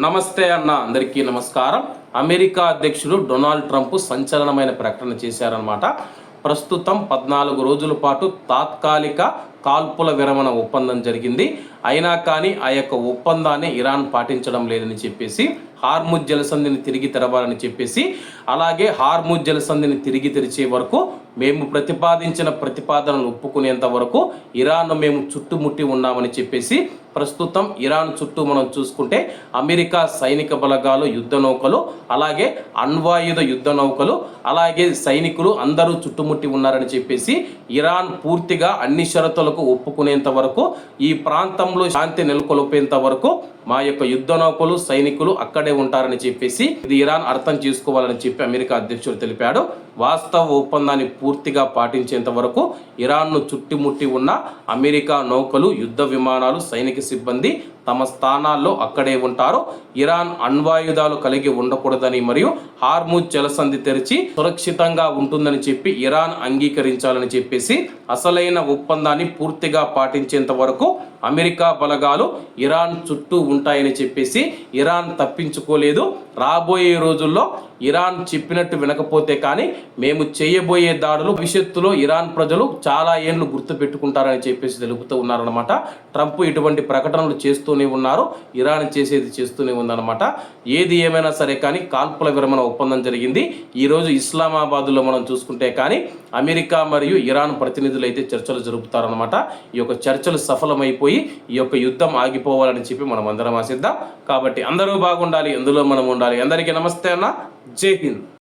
నమస్తే అన్న, అందరికీ నమస్కారం. అమెరికా అధ్యక్షుడు డొనాల్డ్ ట్రంప్ సంచలనమైన ప్రకటన చేశారన్నమాట. ప్రస్తుతం 14 రోజుల పాటు తాత్కాలిక కాల్పుల విరమణ ఒప్పందం జరిగింది. అయినా కానీ ఆ యొక్క ఒప్పందాన్ని ఇరాన్ పాటించడం లేదని చెప్పేసి, హార్ముజ్ జలసంధిని తిరిగి తెరవాలని చెప్పేసి, అలాగే హార్ముజ్ జలసంధిని తిరిగి తెరిచే వరకు మేము ప్రతిపాదించిన ప్రతిపాదనలు ఒప్పుకునేంత వరకు ఇరాన్ మేము చుట్టుముట్టి ఉన్నామని చెప్పేసి, ప్రస్తుతం ఇరాన్ చుట్టూ మనం చూసుకుంటే అమెరికా సైనిక బలగాలు, యుద్ధ నౌకలు, అలాగే అణ్వాయుధ యుద్ధ నౌకలు, అలాగే సైనికులు అందరూ చుట్టుముట్టి ఉన్నారని చెప్పేసి, ఇరాన్ పూర్తిగా అన్ని షరతులకు ఒప్పుకునేంత వరకు, ఈ ప్రాంతంలో శాంతి నెలకొల్పేంత వరకు మా యొక్క యుద్ధ నౌకలు, సైనికులు అక్కడే ఉంటారని చెప్పేసి ఇది ఇరాన్ అర్థం చేసుకోవాలని చెప్పి అమెరికా అధ్యక్షుడు తెలిపాడు. వాస్తవ ఒప్పందాన్ని పూర్తిగా పాటించేంత వరకు ఇరాన్ను చుట్టుముట్టి ఉన్న అమెరికా నౌకలు, యుద్ధ విమానాలు, సైనిక సిబ్బంది తమ స్థానాల్లో అక్కడే ఉంటారు. ఇరాన్ అణ్వాయుధాలు కలిగి ఉండకూడదని మరియు హార్ముజ్ జలసంధి తెరిచి సురక్షితంగా ఉంటుందని చెప్పి ఇరాన్ అంగీకరించాలని చెప్పేసి, అసలైన ఒప్పందాన్ని పూర్తిగా పాటించేంత వరకు అమెరికా బలగాలు ఇరాన్ చుట్టూ ఉంటాయని చెప్పేసి, ఇరాన్ తప్పించుకోలేదు. రాబోయే రోజుల్లో ఇరాన్ చెప్పినట్టు వినకపోతే కానీ మేము చేయబోయే దాడులు భవిష్యత్తులో ఇరాన్ ప్రజలు చాలా ఏళ్ళు గుర్తు పెట్టుకుంటారని చెప్పేసి తెలుపుతూ ఉన్నారనమాట. ట్రంప్ ఇటువంటి ప్రకటనలు చేస్తూనే ఉన్నారు, ఇరాన్ చేసేది చేస్తూనే ఉందన్నమాట. ఏది ఏమైనా సరే కానీ కాల్పుల విరమణ ఒప్పందం జరిగింది. ఈరోజు ఇస్లామాబాద్లో మనం చూసుకుంటే కానీ అమెరికా మరియు ఇరాన్ ప్రతినిధులు అయితే చర్చలు జరుపుతారనమాట. ఈ యొక్క చర్చలు సఫలమైపోయి ఈ యొక్క యుద్ధం ఆగిపోవాలని చెప్పి మనం అందరం ఆశిద్దాం. కాబట్టి అందరూ బాగుండాలి, అందులో మనం ఉండాలి. అందరికీ నమస్తే అన్న, జై హింద్.